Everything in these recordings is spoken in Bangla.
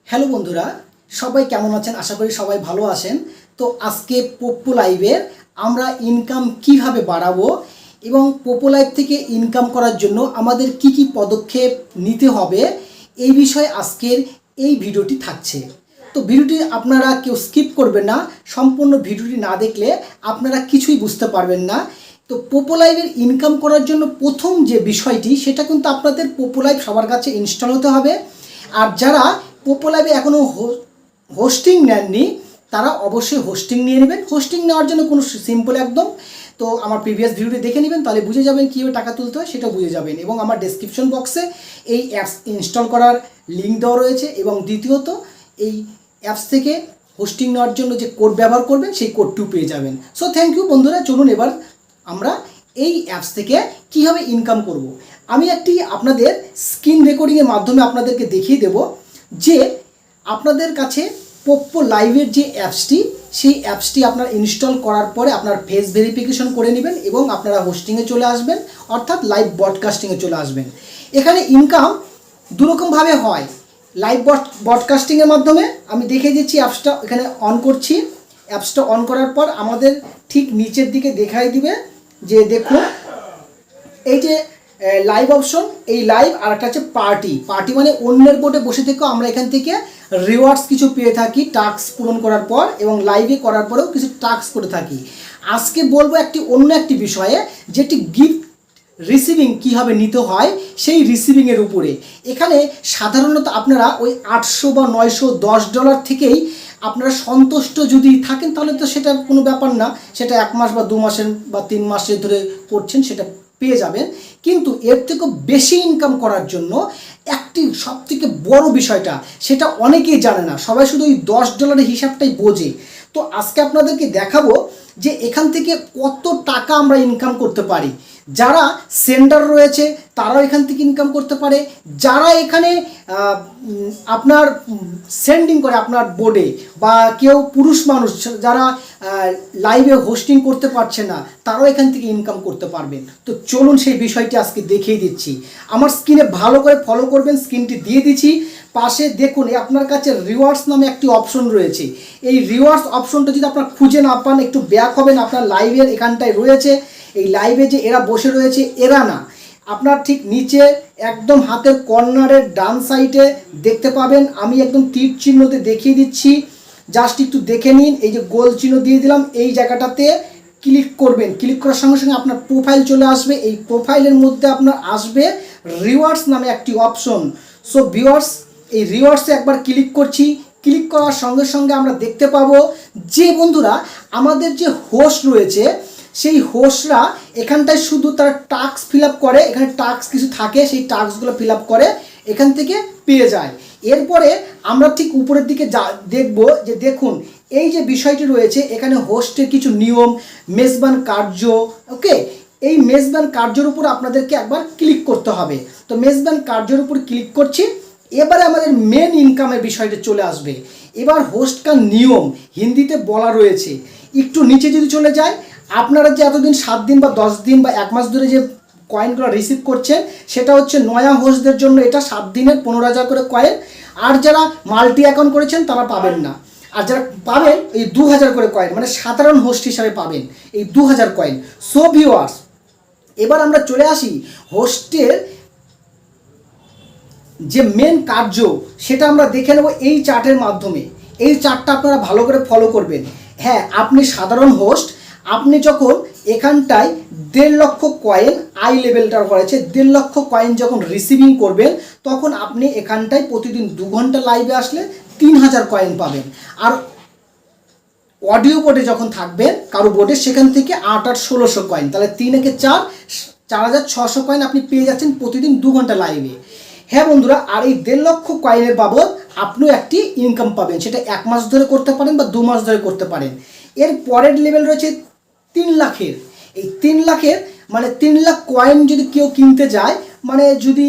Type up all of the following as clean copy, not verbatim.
হ্যালো বন্ধুরা, সবাই কেমন আছেন? আশা করি সবাই ভালো আছেন। তো আজকে পোপ্পো লাইভের আমরা ইনকাম কিভাবে বাড়াবো এবং পোপ্পো লাইভ থেকে ইনকাম করার জন্য আমাদের কি কি পদক্ষেপ নিতে হবে এই বিষয়ে আজকের এই ভিডিওটি থাকছে। তো ভিডিওটি আপনারা কেউ স্কিপ করবেন না, সম্পূর্ণ ভিডিওটি না দেখলে আপনারা কিছুই বুঝতে পারবেন না। তো পোপ্পো লাইভের ইনকাম করার জন্য প্রথম যে বিষয়টি সেটা কিন্তু আপনাদের পোপ্পো লাইভ সবার কাছে ইনস্টল হতে হবে। আর যারা পোপ্পো লাইভে এখনও হোস্টিং নেননি তারা অবশ্যই হোস্টিং নিয়ে নেবেন। হোস্টিং নেওয়ার জন্য কোনো সিম্পল একদম, তো আমার প্রিভিয়াস ভিডিওটি দেখে নেবেন, তাহলে বুঝে যাবেন কীভাবে টাকা তুলতে হয় সেটা বুঝে যাবেন। এবং আমার ডেসক্রিপশন বক্সে এই অ্যাপস ইনস্টল করার লিঙ্ক দেওয়া রয়েছে। এবং দ্বিতীয়ত এই অ্যাপস থেকে হোস্টিং নেওয়ার জন্য যে কোড ব্যবহার করবেন সেই কোডটিও পেয়ে যাবেন। সো থ্যাংক ইউ বন্ধুরা, চলুন এবার আমরা এই অ্যাপস থেকে কীভাবে ইনকাম করব। আমি একটি আপনাদের স্ক্রিন রেকর্ডিংয়ের মাধ্যমে আপনাদেরকে দেখিয়ে দেব যে আপনাদের কাছে পোপ্পো লাইভের যে অ্যাপসটি সেই অ্যাপসটি আপনার ইনস্টল করার পরে আপনার ফেস ভেরিফিকেশন করে নেবেন এবং আপনারা হোস্টিংয়ে চলে আসবেন, অর্থাৎ লাইভ ব্রডকাস্টিংয়ে চলে আসবেন। এখানে ইনকাম দুরকমভাবে হয়। লাইভ ব্রডকাস্টিংয়ের মাধ্যমে আমি দেখিয়ে দিচ্ছি, অ্যাপসটা এখানে অন করছি। অ্যাপসটা অন করার পর আমাদের ঠিক নিচের দিকে দেখাই দিবে যে দেখুন এই যে লাইভ অপশন, এই লাইভ আর একটা হচ্ছে পার্টি মানে অন্যের বোর্ডে বসে থেকেও আমরা এখান থেকে রিওয়ার্ডস কিছু পেয়ে থাকি টাস্ক পূরণ করার পর, এবং লাইভে করার পরেও কিছু টাস্ক করে থাকি। আজকে বলবো অন্য একটি বিষয়ে, যেটি গিফট রিসিভিং কীভাবে নিতে হয় সেই রিসিভিংয়ের উপরে। এখানে সাধারণত আপনারা ওই 800 বা 910 ডলার থেকেই আপনারা সন্তুষ্ট যদি থাকেন তাহলে তো সেটা কোনো ব্যাপার না, সেটা 1 মাস বা 2 মাসের বা 3 মাসের ধরে করছেন সেটা পেয়ে যাবেন। কিন্তু এর থেকেও বেশি ইনকাম করার জন্য একটি সবথেকে বড় বিষয়টা, সেটা অনেকেই জানে না, সবাই শুধু ওই 10 ডলারের হিসাবটাই বোঝে। তো আজকে আপনাদেরকে দেখাবো যে এখান থেকে কত টাকা আমরা ইনকাম করতে পারি। যারা সেন্ডার রয়েছে তারাও এখান থেকে ইনকাম করতে পারে, যারা এখানে আপনার সেন্ডিং করে আপনার বোর্ডে, বা কেউ পুরুষ মানুষ যারা লাইভে হোস্টিং করতে পারছে না তারাও এখান থেকে ইনকাম করতে পারবেন। তো চলুন সেই বিষয়টি আজকে দেখিয়ে দিচ্ছি। আমার স্ক্রিনে ভালো করে ফলো করবেন, স্ক্রিনটি দিয়ে দিচ্ছি। পাশে দেখুন আপনার কাছে রিওয়ার্ডস নামে একটি অপশন রয়েছে। এই রিওয়ার্ডস অপশনটা যদি আপনার খুঁজে না পান একটু ব্যাক হবেন, আপনার লাইভের এখানটায় রয়েছে। এই লাইভে যে এরা বসে রয়েছে এরা না, আপনার ঠিক নিচে একদম হাতের কর্নারের ডান সাইডে দেখতে পাবেন, আমি একদম তীর চিহ্নতে দেখিয়ে দিচ্ছি, জাস্ট একটু দেখে নিন। এই যে গোল চিহ্ন দিয়ে দিলাম, এই জায়গাটাতে ক্লিক করবেন। ক্লিক করার সঙ্গে সঙ্গে আপনার প্রোফাইল চলে আসবে। এই প্রোফাইলের মধ্যে আপনার আসবে রিওয়ার্ডস নামে একটি অপশন। সো ভিউয়ার্স, এই রিওয়ার্ডসে একবার ক্লিক করছি। ক্লিক করার সঙ্গে সঙ্গে আমরা দেখতে পাবো যে বন্ধুরা আমাদের যে হোস্ট রয়েছে সেই হোস্টরা এখানটায় শুধু তারা টাস্ক ফিল আপ করে, এখানে টাস্ক কিছু থাকে, সেই টাস্কগুলো ফিল আপ করে এখান থেকে পেয়ে যায়। এরপরে আমরা ঠিক উপরের দিকে দেখব যে দেখুন এই যে বিষয়টি রয়েছে এখানে হোস্টের কিছু নিয়ম, মেজবান কার্য, ওকে। এই মেজবান কার্যের উপর আপনাদেরকে একবার ক্লিক করতে হবে। তো মেজবান কার্যের উপর ক্লিক করছি। এবারে আমাদের মেন ইনকামের বিষয়টা চলে আসবে। এবার হোস্ট কা নিয়ম হিন্দিতে বলা রয়েছে। একটু নিচে যদি চলে যায়, আপনারা যে এতদিন 7 দিন বা 10 দিন বা 1 মাস ধরে যে কয়েনগুলো রিসিভ করছেন সেটা হচ্ছে নয়া হোস্টদের জন্য এটা 7 দিনের 15,000 করে কয়েন। আর যারা মাল্টি অ্যাকাউন্ট করেছেন তারা পাবেন না। আর যারা পাবেন এই 2000 করে কয়েন, মানে সাধারণ হোস্ট হিসাবে পাবেন এই 2000 কয়েন। সো ভিউয়ার্স, এবার আমরা চলে আসি হোস্টের যে মেন কার্য সেটা আমরা দেখে নেব এই চার্টের মাধ্যমে। এই চার্টটা আপনারা ভালো করে ফলো করবেন। হ্যাঁ, আপনি সাধারণ হোস্ট, আপনি যখন এখানটায় 1.5 লক্ষ কয়েন আই লেভেলটার করেছে 1.5 লক্ষ কয়েন যখন রিসিভিং করবেন তখন আপনি এখানটায় প্রতিদিন 2 ঘন্টা লাইভে আসলে 3000 কয়েন পাবেন। আর অডিও বোর্ডে যখন থাকবেন কারো বোর্ডে সেখান থেকে 8 আর 1600 কয়েন, তাহলে 3 একে 4, 4600 কয়েন আপনি পেয়ে যাচ্ছেন প্রতিদিন 2 ঘন্টা লাইভে। হ্যাঁ বন্ধুরা, আর এই 1.5 লক্ষ কয়েনের বাবদ আপনিও একটি ইনকাম পাবেন, সেটা 1 মাস ধরে করতে পারেন বা 2 মাস ধরে করতে পারেন। এর পরের লেভেল রয়েছে 3 লাখের। এই 3 লাখের মানে 3 লাখ কয়েন যদি কেউ কিনতে যায়, মানে যদি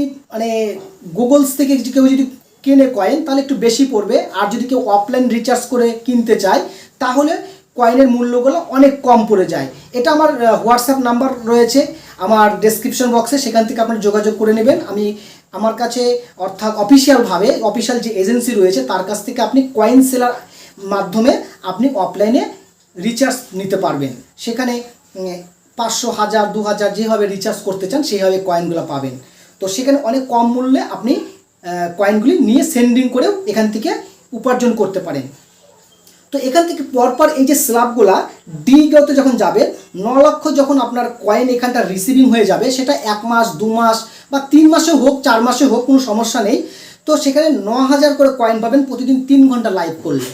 গুগলস থেকে কেউ যদি কেনে কয়েন তাহলে একটু বেশি পড়বে। আর যদি কেউ অফলাইন রিচার্জ করে কিনতে চায় তাহলে কয়েনের মূল্যগুলো অনেক কম পড়ে যায়। এটা আমার হোয়াটসঅ্যাপ নাম্বার রয়েছে আমার ডেসক্রিপশন বক্সে, সেখান থেকে আপনারা যোগাযোগ করে নেবেন। আমি আমার কাছে অর্থাৎ অফিসিয়াল যে এজেন্সি রয়েছে তার কাছ থেকে আপনি কয়েন সেলার মাধ্যমে আপনি অফলাইনে রিচার্জ নিতে পারবেন। সেখানে 500, 1000, 2000 যেভাবে রিচার্জ করতে চান সেইভাবে কয়েনগুলো পাবেন। তো সেখানে অনেক কম মূল্যে আপনি কয়েনগুলি নিয়ে সেন্ডিং করেও এখান থেকে উপার্জন করতে পারেন। তো এখান থেকে পরপর এই যে স্ল্যাবগুলা ডিগতে যখন যাবে 9 লক্ষ যখন আপনার কয়েন এখানটা রিসিভিং হয়ে যাবে, সেটা 1 মাস 2 মাস বা 3 মাসে হোক 4 মাসে হোক কোনো সমস্যা নেই। তো সেখানে 9000 করে কয়েন পাবেন প্রতিদিন 3 ঘন্টা লাইভ করলে।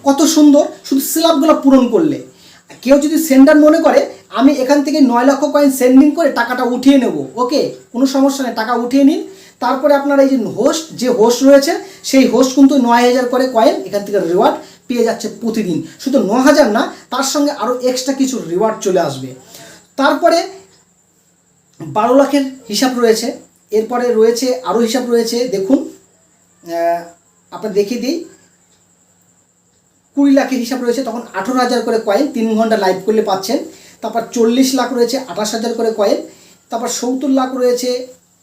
কত সুন্দর, শুধু স্ল্যাবগুলো পূরণ করলে। কেউ যদি সেন্ডার মনে করে আমি এখান থেকে 9 লক্ষ কয়েন সেন্ডিং করে টাকাটা উঠিয়ে নেব, ওকে, কোনো সমস্যা নেই, টাকা উঠিয়ে নিন। তারপরে আপনার এই যে হোস্ট রয়েছে সেই হোস্ট কিন্তু 9000 করে কয়েন এখান থেকে রিওয়ার্ড পেয়ে যাচ্ছে প্রতিদিন। শুধু 9000 না, তার সঙ্গে আরও এক্সট্রা কিছু রিওয়ার্ড চলে আসবে। তারপরে 12 লাখের হিসাব রয়েছে, এরপরে রয়েছে আরও হিসাব রয়েছে। দেখুন আপনার দেখিয়ে দিই, 20 লাখের হিসাব রয়েছে, তখন 18,000 করে কয়েন 3 ঘন্টা লাইভ করলে পাচ্ছেন। তারপর 40 লাখ রয়েছে 28,000 করে কয়েন। তারপর 70 লাখ রয়েছে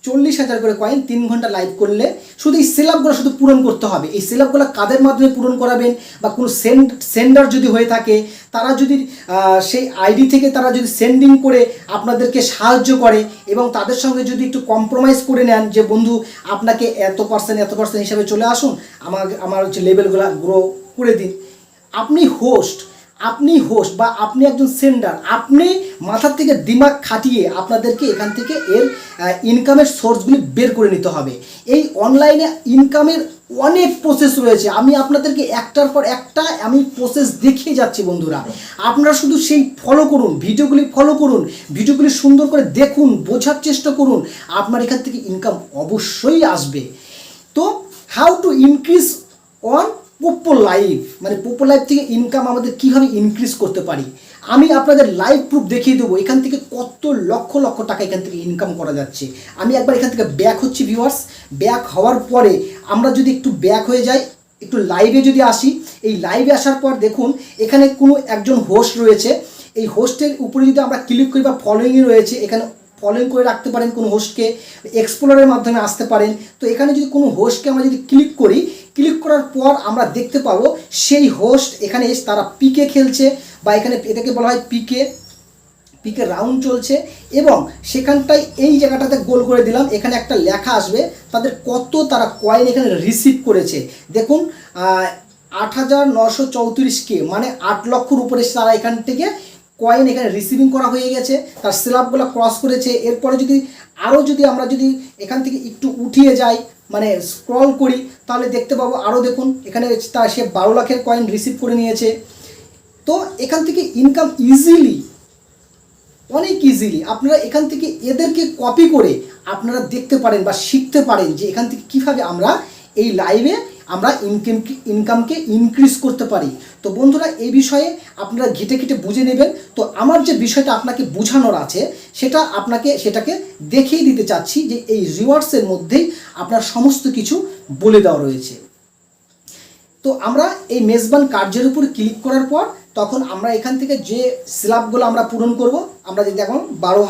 40,000 করে কয়েন 3 ঘন্টা লাইভ করলে। শুধু এই সেলাপগুলো শুধু পূরণ করতে হবে। এই সেলাপগুলো কাদের মাধ্যমে পূরণ করাবেন, বা কোনো সেন্ডার যদি হয়ে থাকে তারা যদি সেই আইডি থেকে তারা যদি সেন্ডিং করে আপনাদেরকে সাহায্য করে এবং তাদের সঙ্গে যদি একটু কম্প্রোমাইজ করে নেন যে বন্ধু আপনাকে এত পার্সেন্ট হিসাবে চলে আসুন, আমার হচ্ছে লেভেলগুলো গ্রো করে দিন। আপনি হোস্ট বা আপনি একজন সেন্ডার, আপনি মাথার থেকে দিমাগ খাটিয়ে আপনাদেরকে এখান থেকে এর ইনকামের সোর্সগুলি বের করে নিতে হবে। এই অনলাইনে ইনকামের অনেক প্রসেস রয়েছে, আমি আপনাদেরকে একটার পর একটা আমি প্রসেস দেখিয়ে যাচ্ছি বন্ধুরা। আপনারা শুধু সেই ভিডিওগুলি ফলো করুন, ভিডিওগুলি সুন্দর করে দেখুন, বোঝার চেষ্টা করুন, আপনার এখান থেকে ইনকাম অবশ্যই আসবে। তো how to increase on পোপো live, মানে পোপো লাইভ থেকে ইনকাম আমাদের কীভাবে ইনক্রিজ করতে পারি, আমি আপনাদের লাইভ প্রুফ দেখিয়ে দেবো এখান থেকে কত লক্ষ লক্ষ টাকা এখান থেকে ইনকাম করা যাচ্ছে। আমি একবার এখান থেকে ব্যাক হচ্ছি ভিউয়ার্স। ব্যাক হওয়ার পরে আমরা যদি একটু ব্যাক হয়ে যাই, একটু লাইভে যদি আসি, এই লাইভে আসার পর দেখুন এখানে কোনো একজন হোস্ট রয়েছে। এই হোস্টের উপরে যদি আমরা ক্লিক করি বা ফলোয়িংয়ে রয়েছে, এখানে ফলোইং করে রাখতে পারেন কোনো হোস্টকে, এক্সপ্লোরের মাধ্যমে আসতে পারেন। তো এখানে যদি কোনো হোস্টকে আমরা যদি ক্লিক করার পর আমরা দেখতে পাবো সেই হোস্ট এখানে তারা পিকে খেলছে, বা এখানে এটাকে বলা হয় পিকে রাউন্ড চলছে। এবং সেখানটায় এই জায়গাটাতে গোল করে দিলাম, এখানে একটা লেখা আসবে তাদের তারা কয়েন এখানে রিসিভ করেছে। দেখুন 8,934K, মানে 8 লক্ষর উপরে তারা এখান থেকে কয়েন এখানে রিসিভিং করা হয়ে গেছে, তার স্ল্যাবগুলো ক্রস করেছে। এরপরে যদি আমরা এখান থেকে একটু উঠিয়ে যাই, মানে স্ক্রল করি, তাহলে দেখতে পাবো আরও দেখুন এখানে সে 12 লাখের কয়েন রিসিভ করে নিয়েছে। তো এখান থেকে ইনকাম অনেক ইজিলি আপনারা এখান থেকে এদেরকে কপি করে আপনারা দেখতে পারেন বা শিখতে পারেন যে এখান থেকে কীভাবে আমরা এই লাইভে আমরা ইনকামকে ইনক্রিজ করতে পারি। তো বন্ধুরা এই বিষয়ে আপনারা ঘেটে বুঝে নেবেন। তো আমার যে বিষয়টা আপনাকে বোঝানোর আছে সেটাকে দেখিয়ে দিতে চাচ্ছি যে এই রিওয়ার্ডসের মধ্যেই আপনার সমস্ত কিছু বলে দেওয়া রয়েছে। তো আমরা এই মেজবান কার্যের উপর ক্লিক করার পর তখন আমরা এখান থেকে যে স্ল্যাবগুলো আমরা পূরণ করব, আমরা যদি এখন 12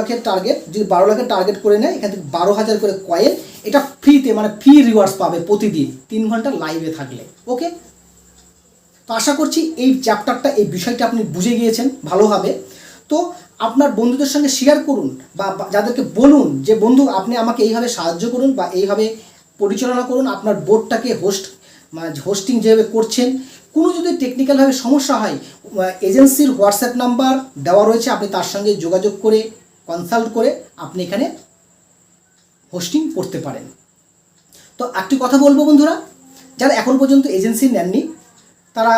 লাখের টার্গেট, যদি 12 লাখের টার্গেট করে নেয়, এখান থেকে 12,000 করে কয়েন এটা ফ্রিতে, মানে ফ্রি রিওয়ার্ডস পাবে প্রতিদিন 3 ঘন্টা লাইভে থাকলে। ওকে, তো আশা করছি এই চ্যাপ্টারটা, এই বিষয়টা আপনি বুঝে গিয়েছেন ভালোভাবে। তো আপনার বন্ধুদের সঙ্গে শেয়ার করুন বা যাদেরকে বলুন যে বন্ধু আপনি আমাকে এইভাবে সাহায্য করুন বা এইভাবে পরিচালনা করুন আপনার বোর্ডটাকে, হোস্টিং যেভাবে করছেন। কোনো যদি টেকনিক্যালভাবে সমস্যা হয়, এজেন্সির হোয়াটসঅ্যাপ নাম্বার দেওয়া রয়েছে, আপনি তার সঙ্গে যোগাযোগ করে কনসাল্ট করে আপনি এখানে হোস্টিং করতে পারেন। তো একটি কথা বলবো বন্ধুরা, যারা এখন পর্যন্ত এজেন্সি নেননি তারা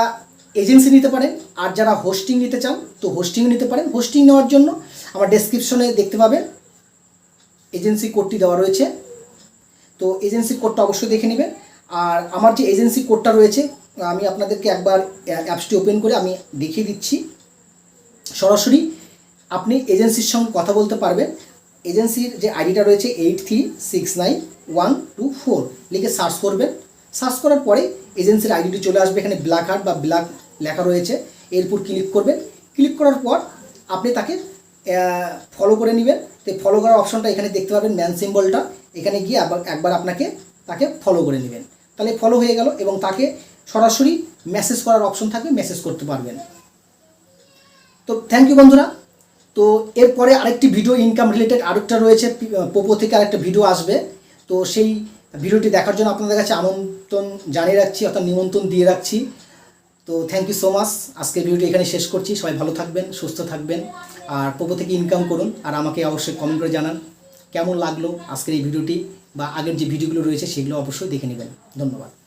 এজেন্সি নিতে পারেন, আর যারা হোস্টিং নিতে চান তো হোস্টিং নিতে পারেন। হোস্টিং নেওয়ার জন্য আমার ডেসক্রিপশনে দেখতে পাবেন এজেন্সি কোডটি দেওয়া রয়েছে, তো এজেন্সি কোডটা অবশ্যই দেখে নেবেন। আর আমার যে এজেন্সি কোডটা রয়েছে আমি আপনাদেরকে একবার অ্যাপসটি ওপেন করে আমি দেখিয়ে দিচ্ছি। সরাসরি আপনি এজেন্সির সঙ্গে কথা বলতে পারবেন। এজেন্সির যে আইডিটা রয়েছে 83691224 লিখে সার্চ করবেন, সার্চ করার পরে এজেন্সির আইডিটি চলে আসবে, এখানে ব্ল্যাক হার্ট বা ব্ল্যাক লেখা রয়েছে, এরপর ক্লিক করবেন। ক্লিক করার পর আপনি তাকে ফলো করে নেবেন। তো ফলো করার অপশনটা এখানে দেখতে পাবেন, ম্যান সিম্বলটা, এখানে গিয়ে একবার তাকে ফলো করে নেবেন। তাহলে ফলো হয়ে গেল এবং তাকে সরাসরি মেসেজ করার অপশন থাকবে, মেসেজ করতে পারবেন। তো থ্যাংক ইউ বন্ধুরা। তো এরপরে আরেকটি ভিডিও ইনকাম রিলেটেড আরেকটা রয়েছে, পোপো থেকে আরেকটা ভিডিও আসবে। তো সেই ভিডিওটি দেখার জন্য আপনাদের কাছে আমন্ত্রণ জানিয়ে রাখছি, অর্থাৎ নিমন্ত্রণ দিয়ে রাখছি। তো থ্যাংক ইউ সো মাচ। আজকের ভিডিওটি এখানে শেষ করছি। সবাই ভালো থাকবেন, সুস্থ থাকবেন, আর পোপো থেকে ইনকাম করুন। আর আমাকে অবশ্যই কমেন্ট করে জানান কেমন লাগলো আজকের এই ভিডিওটি, বা আগের যে ভিডিওগুলো রয়েছে সেগুলো অবশ্যই দেখে নেবেন। ধন্যবাদ।